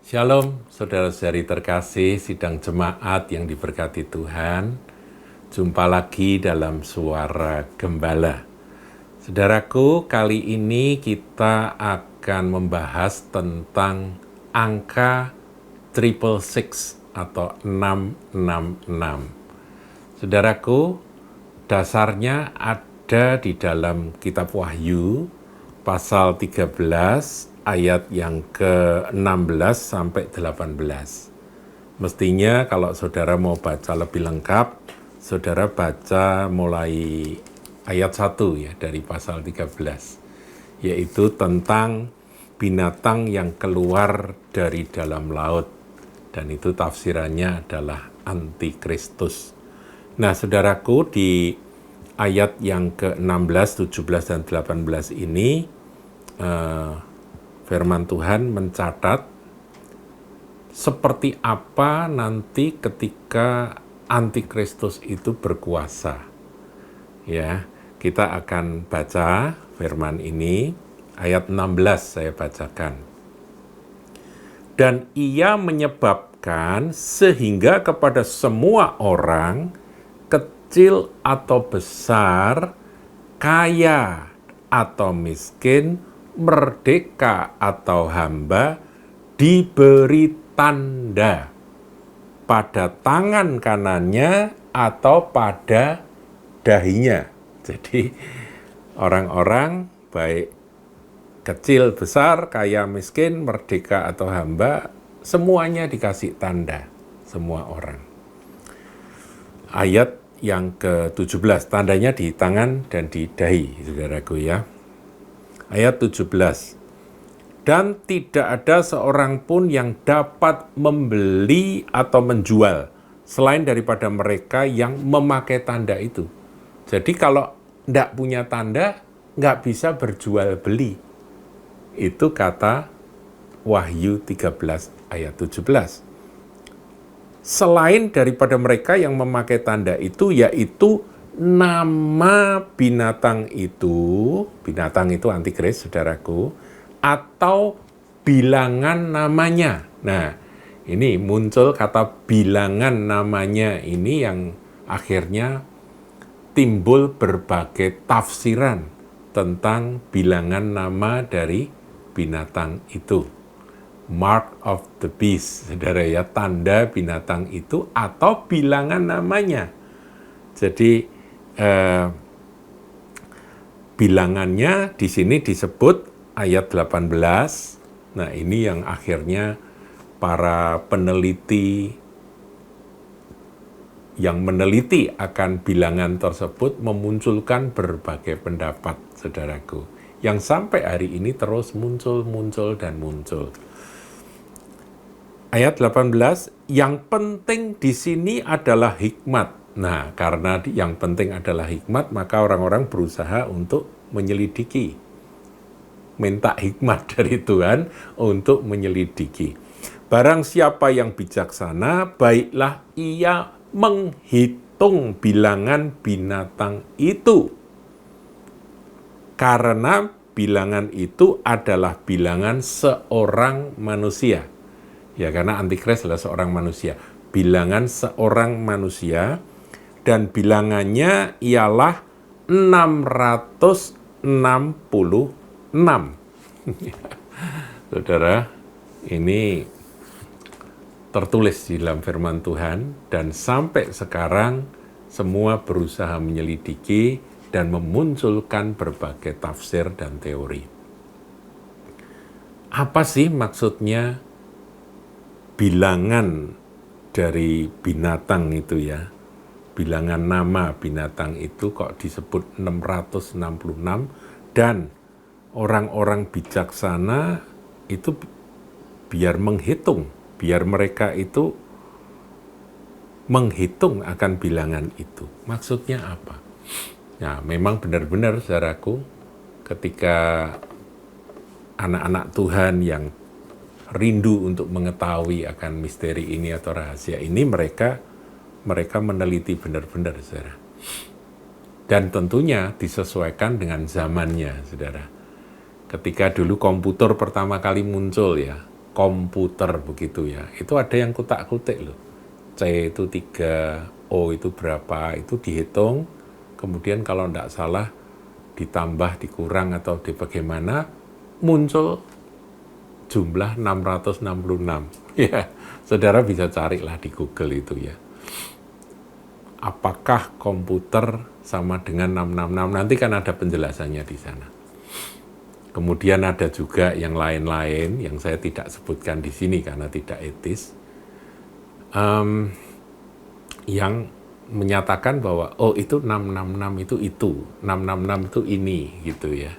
Shalom, saudara-saudari terkasih, sidang jemaat yang diberkati Tuhan. Jumpa lagi dalam Suara Gembala. Saudaraku, kali ini kita akan membahas tentang angka 666 atau 666. Saudaraku, dasarnya ada di dalam kitab Wahyu, pasal 13, ayat yang ke-16 sampai 18. Mestinya kalau saudara mau baca lebih lengkap, saudara baca mulai ayat 1 ya, dari pasal 13. Yaitu tentang binatang yang keluar dari dalam laut. Dan itu tafsirannya adalah antikristus. Nah, saudaraku, di ayat yang ke-16, 17, dan 18 ini, firman Tuhan mencatat seperti apa nanti ketika antikristus itu berkuasa. Ya, kita akan baca firman ini, ayat 16 saya bacakan. Dan ia menyebabkan sehingga kepada semua orang, kecil atau besar, kaya atau miskin, merdeka atau hamba, diberi tanda pada tangan kanannya atau pada dahinya. Jadi orang-orang baik kecil, besar, kaya, miskin, merdeka atau hamba, semuanya dikasih tanda, semua orang. Ayat yang ke-17, tandanya di tangan dan di dahi, saudaraku ya. Ayat 17, dan tidak ada seorang pun yang dapat membeli atau menjual selain daripada mereka yang memakai tanda itu. Jadi kalau tidak punya tanda, nggak bisa berjual beli. Itu kata Wahyu 13 ayat 17. Selain daripada mereka yang memakai tanda itu, yaitu nama binatang itu antikris, saudaraku, atau bilangan namanya. Nah, ini muncul kata bilangan namanya ini yang akhirnya timbul berbagai tafsiran tentang bilangan nama dari binatang itu. Mark of the beast, saudara ya, tanda binatang itu atau bilangan namanya. Jadi bilangannya di sini disebut ayat 18. Nah, ini yang akhirnya para peneliti yang meneliti akan bilangan tersebut memunculkan berbagai pendapat, saudaraku, yang sampai hari ini terus muncul. Ayat 18, yang penting di sini adalah hikmat. Nah, karena yang penting adalah hikmat, maka orang-orang berusaha untuk menyelidiki. Minta hikmat dari Tuhan untuk menyelidiki. Barang siapa yang bijaksana, baiklah ia menghitung bilangan binatang itu. Karena bilangan itu adalah bilangan seorang manusia. Ya, karena antikris adalah seorang manusia. Bilangan seorang manusia, dan bilangannya ialah 666. Saudara, ini tertulis di dalam firman Tuhan, dan sampai sekarang semua berusaha menyelidiki dan memunculkan berbagai tafsir dan teori. Apa sih maksudnya bilangan dari binatang itu ya? Bilangan nama binatang itu kok disebut 666, dan orang-orang bijaksana itu biar mereka itu menghitung akan bilangan itu. Maksudnya apa? Nah, memang benar-benar, saudaraku, ketika anak-anak Tuhan yang rindu untuk mengetahui akan misteri ini atau rahasia ini, mereka meneliti benar-benar, saudara. Dan tentunya disesuaikan dengan zamannya, saudara. Ketika dulu komputer pertama kali muncul ya, komputer begitu ya. Itu ada yang kutak-kutik loh. C itu 3, O itu berapa, itu dihitung. Kemudian kalau tidak salah ditambah, dikurang atau bagaimana, muncul jumlah 666. Ya, saudara bisa carilah di Google itu ya. Apakah komputer sama dengan 666? Nanti kan ada penjelasannya di sana. Kemudian ada juga yang lain-lain yang saya tidak sebutkan di sini karena tidak etis. Yang menyatakan bahwa itu 666 itu 666 itu ini gitu ya.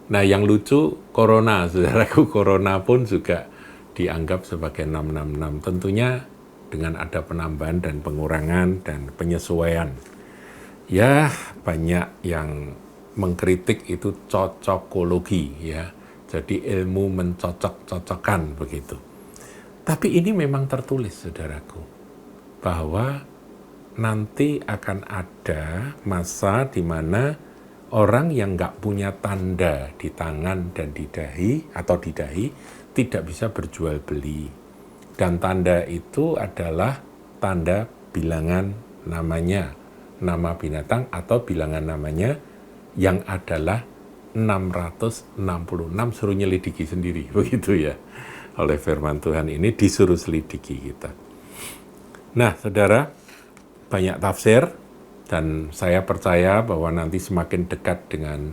Nah, yang lucu corona, saudaraku, corona pun juga dianggap sebagai 666. Tentunya dengan ada penambahan dan pengurangan dan penyesuaian. Ya, banyak yang mengkritik itu cocokologi ya. Jadi ilmu mencocok-cocokkan begitu. Tapi ini memang tertulis, saudaraku, bahwa nanti akan ada masa di mana orang yang nggak punya tanda di tangan dan di dahi atau di dahi tidak bisa berjual beli. Dan tanda itu adalah tanda bilangan namanya, nama binatang atau bilangan namanya yang adalah 666, suruh nyelidiki sendiri, begitu ya. Oleh firman Tuhan ini disuruh selidiki kita. Nah, saudara, banyak tafsir, dan saya percaya bahwa nanti semakin dekat dengan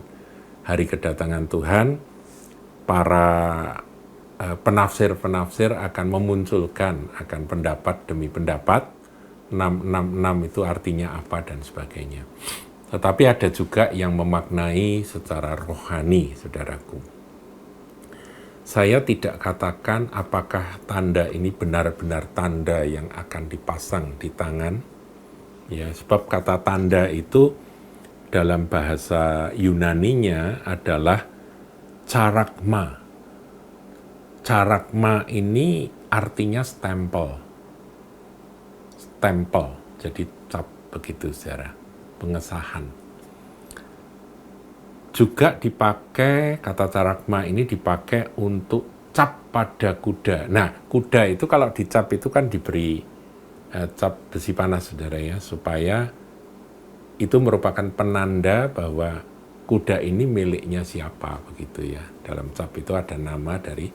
hari kedatangan Tuhan, para penafsir-penafsir akan memunculkan akan pendapat demi pendapat, 666 itu artinya apa dan sebagainya. Tetapi ada juga yang memaknai secara rohani, saudaraku. Saya tidak katakan apakah tanda ini benar-benar tanda yang akan dipasang di tangan. Ya, sebab kata tanda itu dalam bahasa Yunaninya adalah charakma. Charakma ini artinya stempel. Stempel, jadi cap begitu saudara, pengesahan. Juga dipakai, kata charakma ini dipakai untuk cap pada kuda. Nah, kuda itu kalau dicap itu kan diberi cap besi panas, saudara ya, supaya itu merupakan penanda bahwa kuda ini miliknya siapa, begitu ya. Dalam cap itu ada nama dari,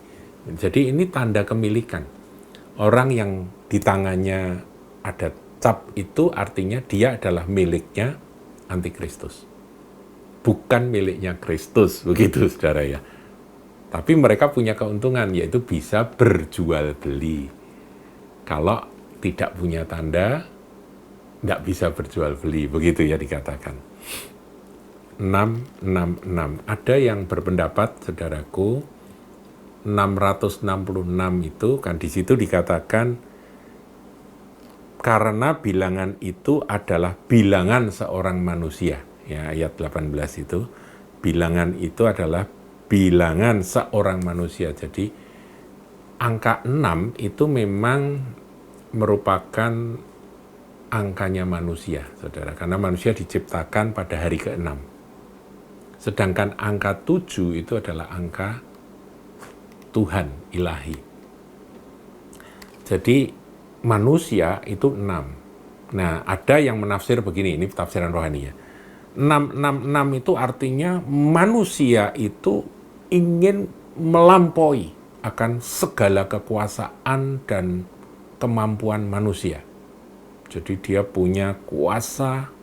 jadi ini tanda kemilikan. Orang yang di tangannya ada cap itu artinya dia adalah miliknya Antikristus. Bukan miliknya Kristus, begitu saudara ya. Tapi mereka punya keuntungan, yaitu bisa berjual beli. Kalau tidak punya tanda, tidak bisa berjual beli, begitu ya dikatakan. 666. Ada yang berpendapat, saudaraku, 666 itu kan di situ dikatakan karena bilangan itu adalah bilangan seorang manusia. Ya, ayat 18 itu, bilangan itu adalah bilangan seorang manusia. Jadi angka 6 itu memang merupakan angkanya manusia, saudara. Karena manusia diciptakan pada hari ke-6. Sedangkan angka 7 itu adalah angka Tuhan, ilahi. Jadi manusia itu 6. Nah, ada yang menafsir begini, ini tafsiran rohani ya. 666 itu artinya manusia itu ingin melampaui akan segala kekuasaan dan kemampuan manusia. Jadi dia punya kuasa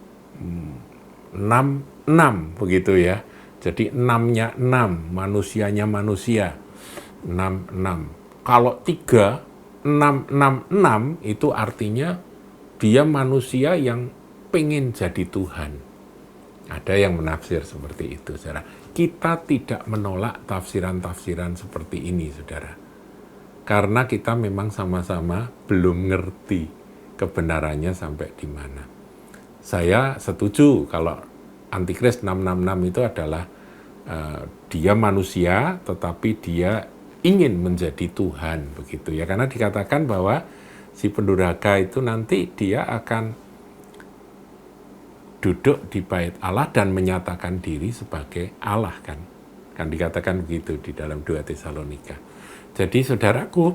66 begitu ya. Jadi 6-nya 6, manusianya manusia 66. Kalau 3666 itu artinya dia manusia yang pengen jadi Tuhan. Ada yang menafsir seperti itu, saudara. Kita tidak menolak tafsiran-tafsiran seperti ini, saudara. Karena kita memang sama-sama belum ngerti kebenarannya sampai di mana. Saya setuju kalau Antikris 666 itu adalah dia manusia, tetapi dia ingin menjadi Tuhan, begitu ya. Karena dikatakan bahwa si pendurhaka itu nanti dia akan duduk di bait Allah dan menyatakan diri sebagai Allah kan. Kan dikatakan begitu di dalam 2 Tesalonika. Jadi saudaraku,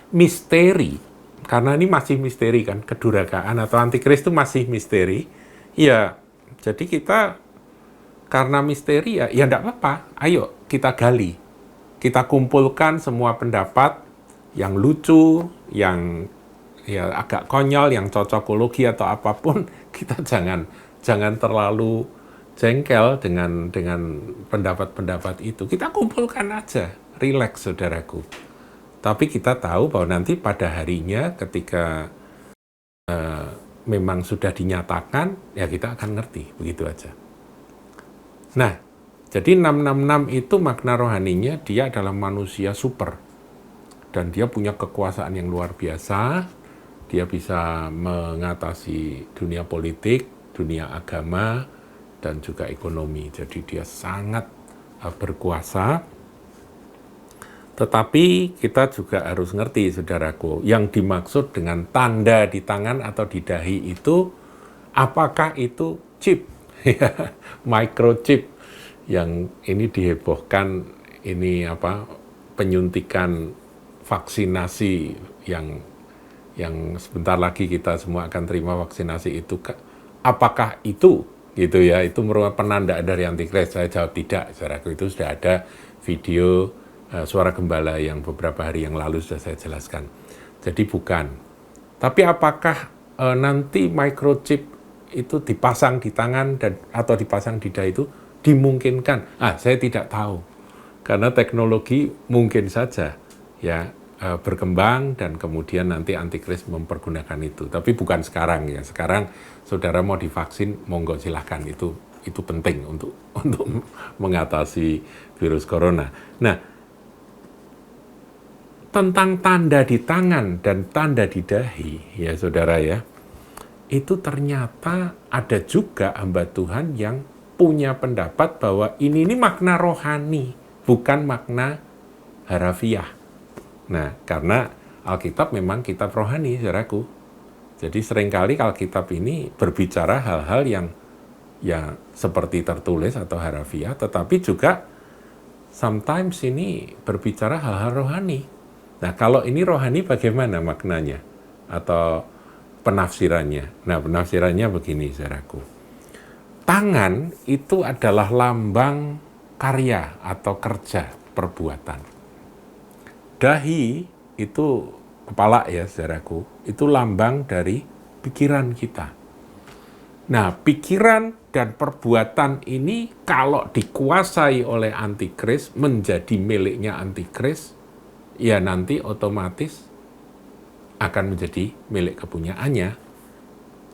misteri, karena ini masih misteri kan, kedurhakaan atau antikris itu masih misteri. Ya, jadi kita karena misteri ya enggak apa-apa. Ayo kita gali. Kita kumpulkan semua pendapat yang lucu, yang ya agak konyol, yang cocokologi atau apapun, kita jangan terlalu jengkel dengan pendapat-pendapat itu. Kita kumpulkan aja, rileks saudaraku. Tapi kita tahu bahwa nanti pada harinya ketika memang sudah dinyatakan, ya kita akan ngerti, begitu aja. Nah, jadi 666 itu makna rohaninya dia adalah manusia super. Dan dia punya kekuasaan yang luar biasa, dia bisa mengatasi dunia politik, dunia agama, dan juga ekonomi. Jadi dia sangat berkuasa. Tetapi kita juga harus ngerti, saudaraku, yang dimaksud dengan tanda di tangan atau di dahi itu, apakah itu chip, microchip, yang ini dihebohkan, ini penyuntikan vaksinasi yang sebentar lagi kita semua akan terima vaksinasi itu, apakah itu gitu ya, itu merupakan penanda dari antikris? Saya jawab tidak, saudaraku. Itu sudah ada video Suara Gembala yang beberapa hari yang lalu sudah saya jelaskan. Jadi bukan. Tapi apakah nanti microchip itu dipasang di tangan atau dipasang di dahi itu dimungkinkan? Saya tidak tahu. Karena teknologi mungkin saja ya berkembang dan kemudian nanti antikris mempergunakan itu. Tapi bukan sekarang ya. Sekarang saudara mau divaksin, monggo silahkan, itu penting untuk mengatasi virus corona. Nah, tentang tanda di tangan dan tanda di dahi, ya saudara ya, itu ternyata ada juga hamba Tuhan yang punya pendapat bahwa ini makna rohani, bukan makna harafiah. Nah, karena Alkitab memang kitab rohani, saudaraku. Jadi seringkali Alkitab ini berbicara hal-hal yang ya seperti tertulis atau harafiah, tetapi juga sometimes ini berbicara hal-hal rohani. Nah, kalau ini rohani bagaimana maknanya atau penafsirannya? Nah, penafsirannya begini, saudaraku. Tangan itu adalah lambang karya atau kerja perbuatan. Dahi itu kepala ya, saudaraku. Itu lambang dari pikiran kita. Nah, pikiran dan perbuatan ini kalau dikuasai oleh antikris, menjadi miliknya antikris, ya nanti otomatis akan menjadi milik kepunyaannya.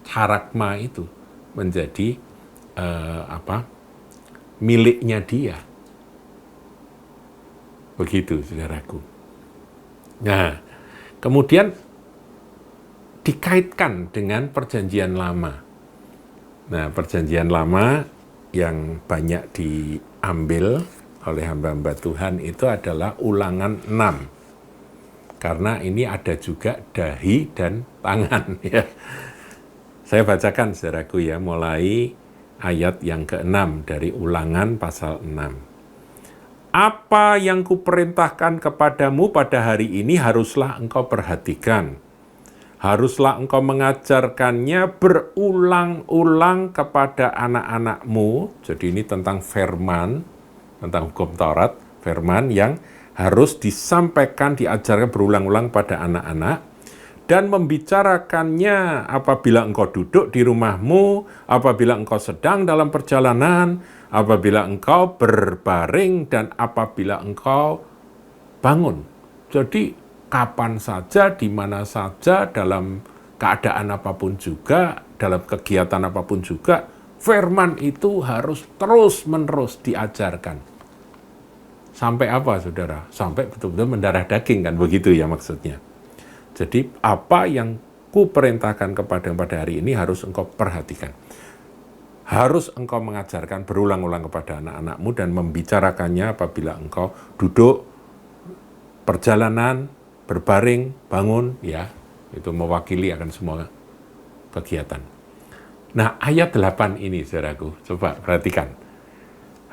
Harakma itu menjadi miliknya dia. Begitu, saudaraku. Nah, kemudian dikaitkan dengan perjanjian lama. Nah, perjanjian lama yang banyak diambil oleh hamba-hamba Tuhan itu adalah Ulangan 6. Karena ini ada juga dahi dan tangan ya. Saya bacakan, saudaraku ya, mulai ayat yang ke-6 dari Ulangan pasal 6. Apa yang kuperintahkan kepadamu pada hari ini haruslah engkau perhatikan. Haruslah engkau mengajarkannya berulang-ulang kepada anak-anakmu. Jadi ini tentang firman, tentang hukum Taurat, firman yang harus disampaikan, diajarkan berulang-ulang pada anak-anak, dan membicarakannya apabila engkau duduk di rumahmu, apabila engkau sedang dalam perjalanan, apabila engkau berbaring, dan apabila engkau bangun. Jadi kapan saja, di mana saja, dalam keadaan apapun juga, dalam kegiatan apapun juga, firman itu harus terus-menerus diajarkan. Sampai apa, saudara? Sampai betul-betul mendarah daging, kan begitu ya maksudnya. Jadi apa yang kuperintahkan kepadamu pada hari ini harus engkau perhatikan. Harus engkau mengajarkan berulang-ulang kepada anak-anakmu dan membicarakannya apabila engkau duduk, perjalanan, berbaring, bangun, ya, itu mewakili akan semua kegiatan. Nah, ayat 8 ini, saudaraku, coba perhatikan.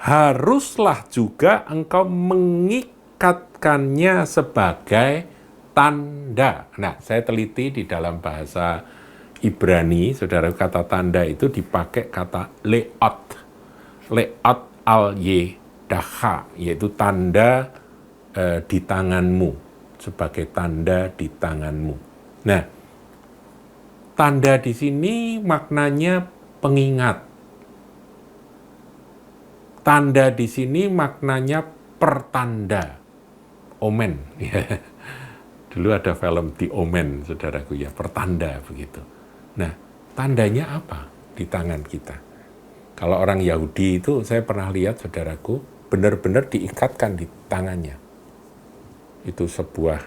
Haruslah juga engkau mengikat diikatkannya sebagai tanda. Nah, saya teliti di dalam bahasa Ibrani, saudara, kata tanda itu dipakai kata leot. Leot al-yedaha, yaitu tanda di tanganmu, sebagai tanda di tanganmu. Nah, tanda di sini maknanya pengingat. Tanda di sini maknanya pertanda. Omen. Dulu ada film The Omen, saudaraku ya, pertanda begitu. Nah, tandanya apa di tangan kita? Kalau orang Yahudi itu saya pernah lihat, saudaraku, benar-benar diikatkan di tangannya. Itu sebuah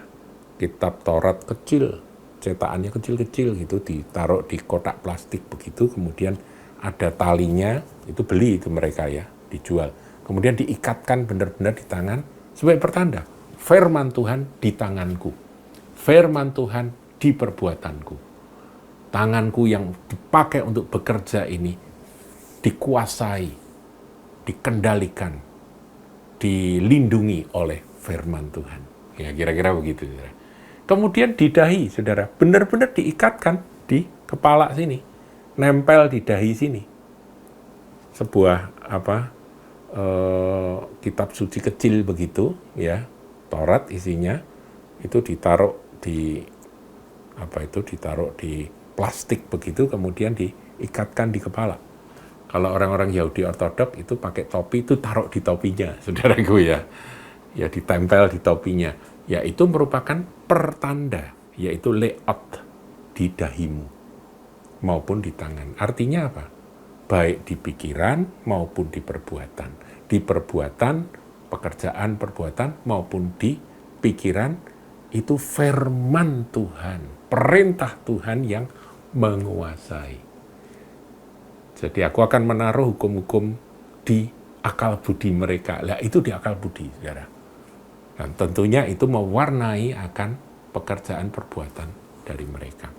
kitab Taurat kecil, cetakannya kecil-kecil gitu, ditaruh di kotak plastik begitu, kemudian ada talinya, itu beli itu mereka ya, dijual. Kemudian diikatkan benar-benar di tangan sebagai pertanda. Firman Tuhan di tanganku. Firman Tuhan di perbuatanku. Tanganku yang dipakai untuk bekerja ini dikuasai, dikendalikan, dilindungi oleh firman Tuhan. Ya, kira-kira begitu. Kemudian di dahi, saudara, benar-benar diikatkan di kepala sini, nempel di dahi sini. Sebuah kitab suci kecil begitu, ya, Taurat isinya itu ditaruh di plastik begitu, kemudian diikatkan di kepala. Kalau orang-orang Yahudi Ortodok itu pakai topi, itu taruh di topinya, saudaraku ya. Ya, ditempel di topinya. Ya, itu merupakan pertanda, yaitu leot di dahimu maupun di tangan. Artinya apa? Baik di pikiran maupun di perbuatan. Di perbuatan, pekerjaan perbuatan maupun di pikiran, itu firman Tuhan, perintah Tuhan yang menguasai. Jadi aku akan menaruh hukum-hukum di akal budi mereka. Lah, itu di akal budi, saudara. Dan tentunya itu mewarnai akan pekerjaan perbuatan dari mereka.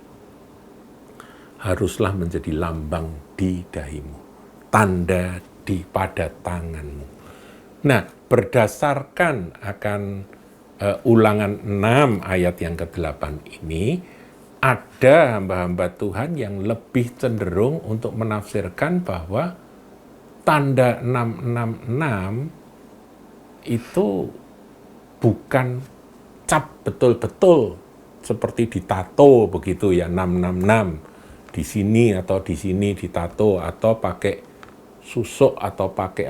Haruslah menjadi lambang di dahimu, tanda pada tanganmu. Nah, berdasarkan akan Ulangan 6 ayat yang ke-8 ini, ada hamba-hamba Tuhan yang lebih cenderung untuk menafsirkan bahwa tanda 666 itu bukan cap betul-betul seperti ditato begitu ya, 666 di sini atau di sini ditato, atau pakai susuk atau pakai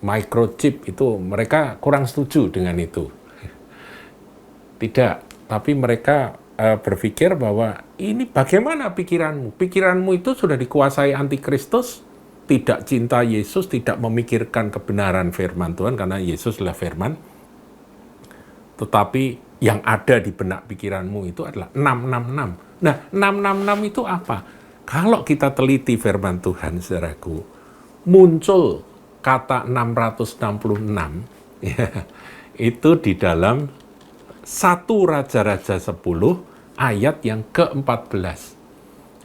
microchip. Itu mereka kurang setuju dengan itu. Tidak, tapi mereka berpikir bahwa ini bagaimana pikiranmu? Pikiranmu itu sudah dikuasai antikristus, tidak cinta Yesus, tidak memikirkan kebenaran firman Tuhan, karena Yesus adalah firman. Tetapi yang ada di benak pikiranmu itu adalah 666. Nah, 666 itu apa? Kalau kita teliti firman Tuhan, saudaraku, muncul kata 666, ya, itu di dalam 1 Raja-Raja 10 ayat yang ke-14.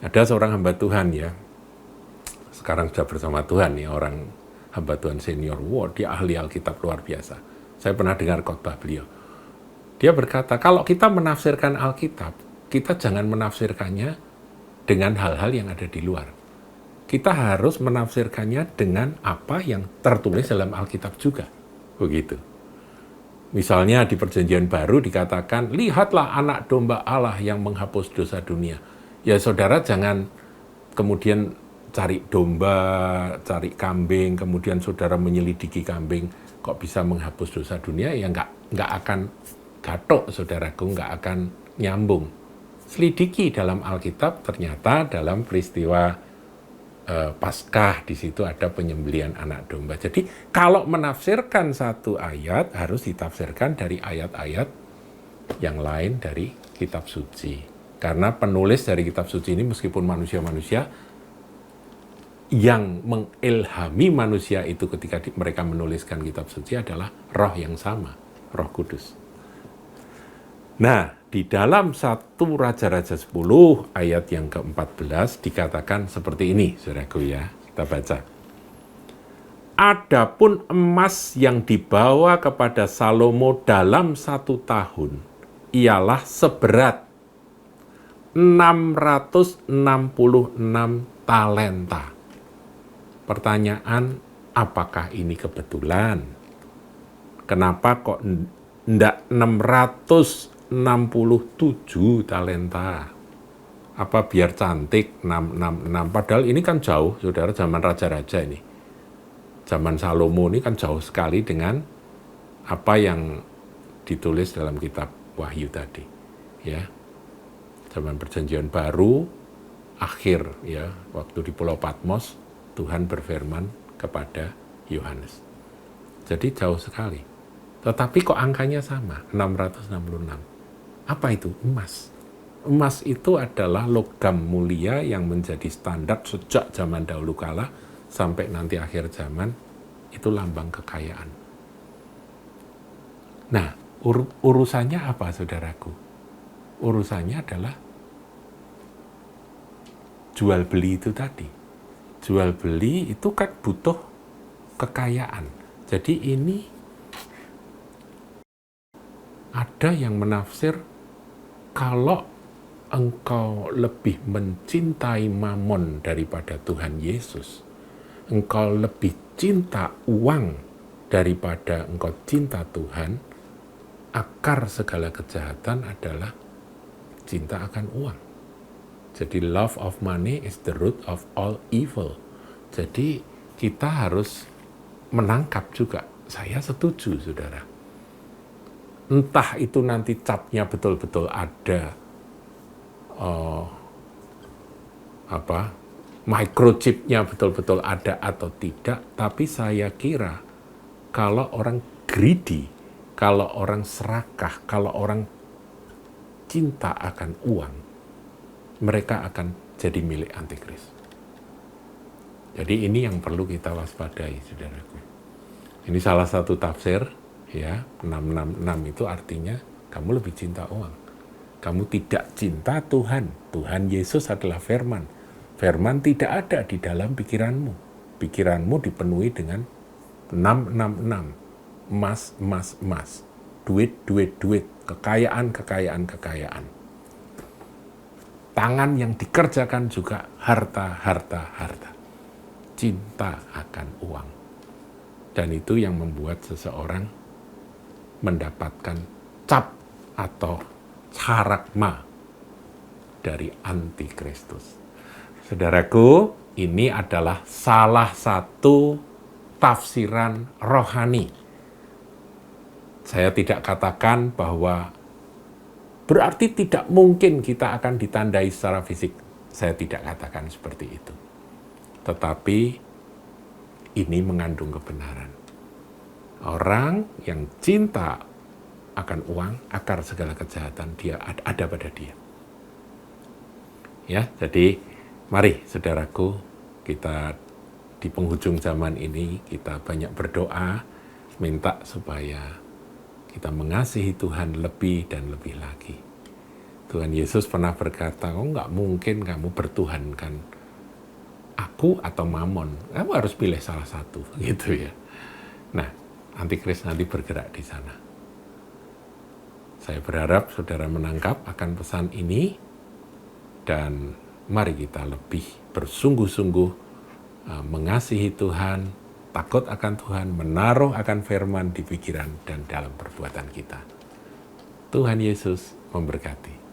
Ada seorang hamba Tuhan ya, sekarang sudah bersama Tuhan ya, orang hamba Tuhan senior. Wow, dia ahli Alkitab luar biasa. Saya pernah dengar khotbah beliau. Dia berkata, kalau kita menafsirkan Alkitab, kita jangan menafsirkannya dengan hal-hal yang ada di luar. Kita harus menafsirkannya dengan apa yang tertulis dalam Alkitab juga. Begitu. Misalnya di Perjanjian Baru dikatakan, lihatlah anak domba Allah yang menghapus dosa dunia. Ya, saudara jangan kemudian cari domba, cari kambing, kemudian saudara menyelidiki kambing, kok bisa menghapus dosa dunia, ya nggak akan gatok, saudaraku, nggak akan nyambung. Selidiki dalam Alkitab, ternyata dalam peristiwa Paskah di situ ada penyembelihan anak domba. Jadi kalau menafsirkan satu ayat harus ditafsirkan dari ayat-ayat yang lain dari kitab suci. Karena penulis dari kitab suci ini meskipun manusia-manusia, yang mengilhami manusia itu ketika mereka menuliskan kitab suci adalah roh yang sama, Roh Kudus. Nah, di dalam 1 Raja-Raja 10 ayat yang ke-14 dikatakan seperti ini, saudaraku ya. Kita baca. Adapun emas yang dibawa kepada Salomo dalam 1 tahun ialah seberat 666 talenta. Pertanyaan, apakah ini kebetulan? Kenapa kok enggak 667 talenta? Apa biar cantik 666? Padahal ini kan jauh, saudara, zaman raja-raja ini. Zaman Salomo ini kan jauh sekali dengan apa yang ditulis dalam kitab Wahyu tadi. Ya, zaman perjanjian baru, akhir ya, waktu di Pulau Patmos, Tuhan berfirman kepada Yohanes. Jadi jauh sekali. Tetapi kok angkanya sama, 666. Apa itu? Emas. Emas itu adalah logam mulia yang menjadi standar sejak zaman dahulu kala sampai nanti akhir zaman. Itu lambang kekayaan. Nah, urusannya apa, saudaraku? Urusannya adalah jual beli itu tadi. Jual beli itu kan butuh kekayaan. Jadi ini ada yang menafsir kalau engkau lebih mencintai mamon daripada Tuhan Yesus, engkau lebih cinta uang daripada engkau cinta Tuhan, akar segala kejahatan adalah cinta akan uang. Jadi love of money is the root of all evil. Jadi kita harus menangkap juga. Saya setuju, saudara. Entah itu nanti capnya betul-betul ada microchipnya betul-betul ada atau tidak, tapi saya kira kalau orang greedy, kalau orang serakah, kalau orang cinta akan uang, mereka akan jadi milik antikris. Jadi ini yang perlu kita waspadai, saudaraku. Ini salah satu tafsir, ya, 666 itu artinya kamu lebih cinta uang. Kamu tidak cinta Tuhan. Tuhan Yesus adalah firman. Firman tidak ada di dalam pikiranmu. Pikiranmu dipenuhi dengan 666. Emas, emas, emas. Duit, duit, duit. Kekayaan, kekayaan, kekayaan. Tangan yang dikerjakan juga harta, harta, harta. Cinta akan uang. Dan itu yang membuat seseorang mendapatkan cap atau charagma dari antikristus. Saudaraku, ini adalah salah satu tafsiran rohani. Saya tidak katakan bahwa berarti tidak mungkin kita akan ditandai secara fisik. Saya tidak katakan seperti itu. Tetapi ini mengandung kebenaran. Orang yang cinta akan uang, akar segala kejahatan dia ada pada dia. Ya, jadi mari saudaraku, kita di penghujung zaman ini kita banyak berdoa, minta supaya kita mengasihi Tuhan lebih dan lebih lagi. Tuhan Yesus pernah berkata, nggak mungkin kamu bertuhankan aku atau mamon. Kamu harus pilih salah satu, gitu ya. Nah, antikris nanti bergerak di sana. Saya berharap saudara menangkap akan pesan ini, dan mari kita lebih bersungguh-sungguh mengasihi Tuhan, takut akan Tuhan, menaruh akan firman di pikiran dan dalam perbuatan kita. Tuhan Yesus memberkati.